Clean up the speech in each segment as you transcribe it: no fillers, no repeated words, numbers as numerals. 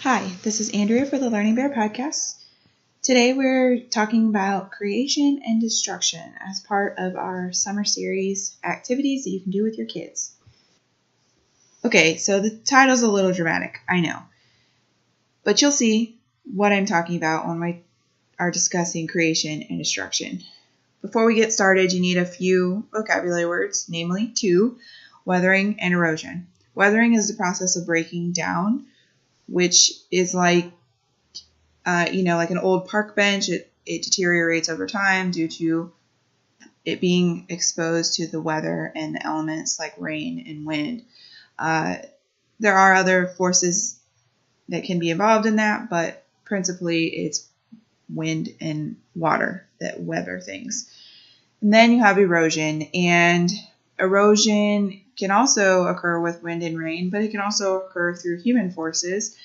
Hi, this is Andrea for the Learning Bear podcast. Today we're talking about creation and destruction as part of our summer series activities that you can do with your kids. Okay, so the title's a little dramatic, I know, but you'll see what I'm talking about when we are discussing creation and destruction. Before we get started, you need a few vocabulary words, namely two, weathering and erosion. Weathering is the process of breaking down, which is like an old park bench. It deteriorates over time due to it being exposed to the weather and the elements like rain and wind. There are other forces that can be involved in that, but principally it's wind and water that weather things. And then you have erosion, and erosion can also occur with wind and rain, but it can also occur through human forces.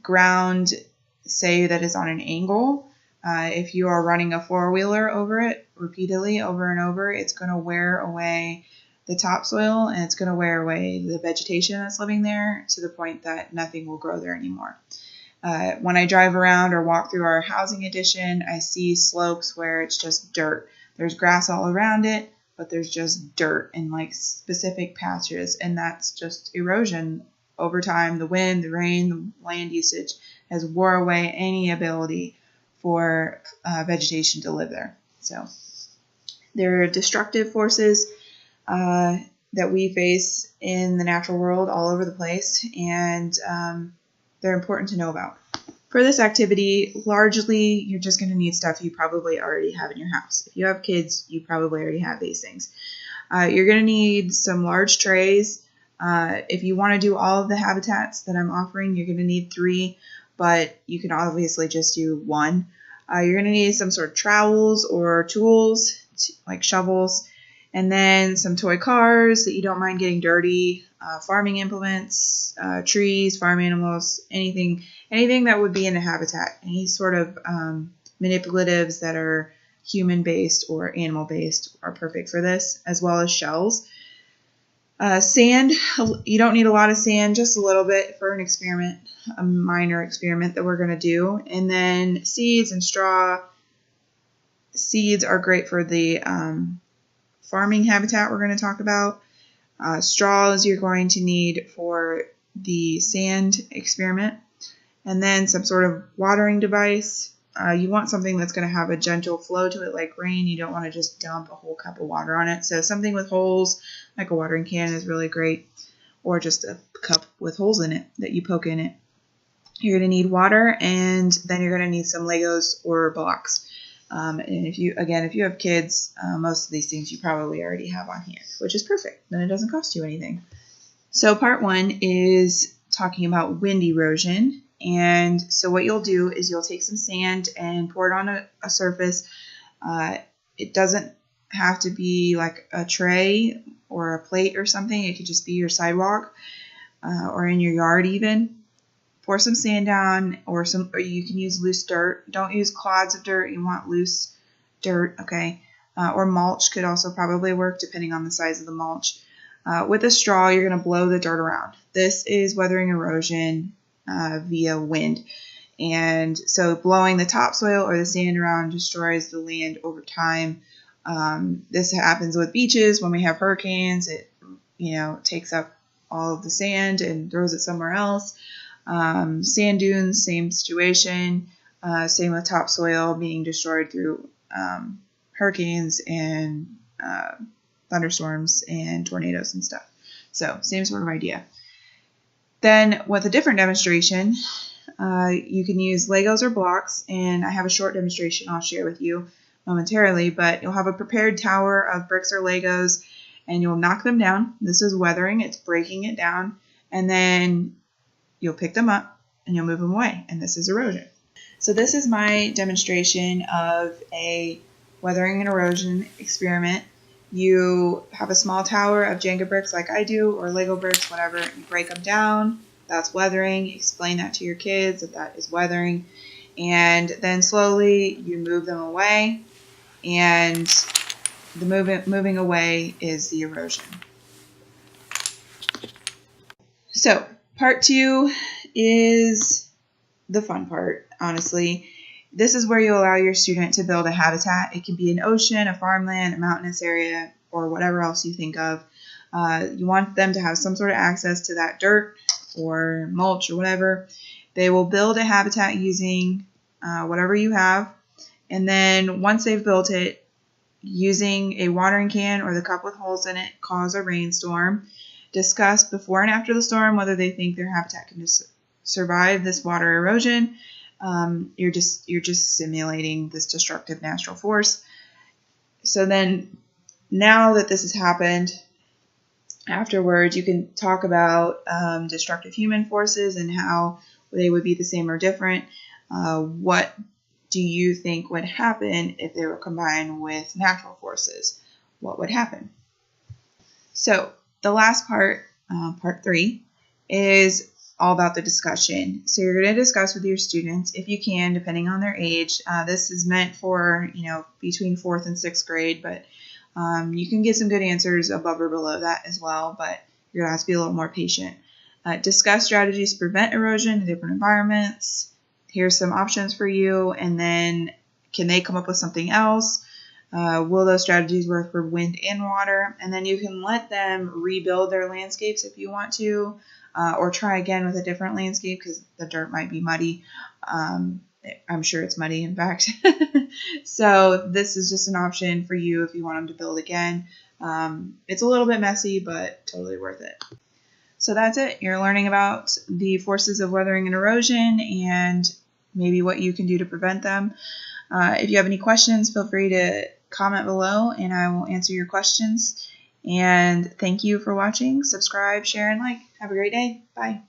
Ground, say that is on an angle. If you are running a four-wheeler over it repeatedly over and over, it's going to wear away the topsoil and it's going to wear away the vegetation that's living there to the point that nothing will grow there anymore. When I drive around or walk through our housing addition, I see slopes where it's just dirt. There's grass all around it, but there's just dirt in like specific patches, and that's just erosion. Over time, the wind, the rain, the land usage has wore away any ability for vegetation to live there. So there are destructive forces that we face in the natural world all over the place, and they're important to know about. For this activity, largely, you're just going to need stuff you probably already have in your house. If you have kids, you probably already have these things. You're going to need some large trays. If you want to do all of the habitats that I'm offering, you're going to need 3, but you can obviously just do 1. You're going to need some sort of trowels or tools, like shovels, and then some toy cars that you don't mind getting dirty, farming implements, trees, farm animals, anything that would be in a habitat, any sort of manipulatives that are human-based or animal-based are perfect for this, as well as shells. Sand, you don't need a lot of sand, just a little bit for an experiment, a minor experiment that we're going to do. And then seeds and straw. Seeds are great for the farming habitat we're going to talk about. Straws you're going to need for the sand experiment. And then some sort of watering device. You want something that's going to have a gentle flow to it like rain. You don't want to just dump a whole cup of water on it. So something with holes, like a watering can, is really great. Or just a cup with holes in it that you poke in it. You're going to need water, and then you're going to need some Legos or blocks. And if you have kids, most of these things you probably already have on hand, which is perfect. Then it doesn't cost you anything. So part 1 is talking about wind erosion. And so what you'll do is you'll take some sand and pour it on a surface. It doesn't have to be like a tray or a plate or something. It could just be your sidewalk or in your yard even. Pour some sand down, or you can use loose dirt. Don't use clods of dirt. You want loose dirt, okay? Or mulch could also probably work depending on the size of the mulch. With a straw, you're going to blow the dirt around. This is weathering erosion via wind. And so blowing the topsoil or the sand around destroys the land over time. This happens with beaches when we have hurricanes. It takes up all of the sand and throws it somewhere else. Sand dunes, same situation. Same with topsoil being destroyed through hurricanes and thunderstorms and tornadoes and stuff. So same sort of idea. Then with a different demonstration, you can use Legos or blocks, and I have a short demonstration I'll share with you momentarily, but you'll have a prepared tower of bricks or Legos, and you'll knock them down. This is weathering, it's breaking it down, and then you'll pick them up and you'll move them away, and this is erosion. So this is my demonstration of a weathering and erosion experiment. You have a small tower of Jenga bricks like I do, or Lego bricks, whatever. You break them down. That's weathering. Explain that to your kids that is weathering. And then slowly you move them away. And the moving away is the erosion. So part 2 is the fun part, honestly. This is where you allow your student to build a habitat. It can be an ocean, a farmland, a mountainous area, or whatever else you think of. You want them to have some sort of access to that dirt or mulch or whatever. They will build a habitat using whatever you have. And then once they've built it, using a watering can or the cup with holes in it, cause a rainstorm. Discuss before and after the storm whether they think their habitat can survive this water erosion. You're just simulating this destructive natural force. So then, now that this has happened, afterwards you can talk about destructive human forces and how they would be the same or different. What do you think would happen if they were combined with natural forces? What would happen? So the last part, part 3, is all about the discussion. So you're going to discuss with your students, if you can, depending on their age. This is meant for, between 4th and 6th grade, but you can get some good answers above or below that as well, but you're going to have to be a little more patient. Discuss strategies to prevent erosion in different environments. Here's some options for you, and then can they come up with something else? Will those strategies work for wind and water? And then you can let them rebuild their landscapes if you want to, or try again with a different landscape because the dirt might be muddy. I'm sure it's muddy, in fact. So this is just an option for you if you want them to build again. It's a little bit messy, but totally worth it. So that's it. You're learning about the forces of weathering and erosion and maybe what you can do to prevent them. If you have any questions, feel free to comment below and I will answer your questions. And thank you for watching. Subscribe, share, and like. Have a great day. Bye.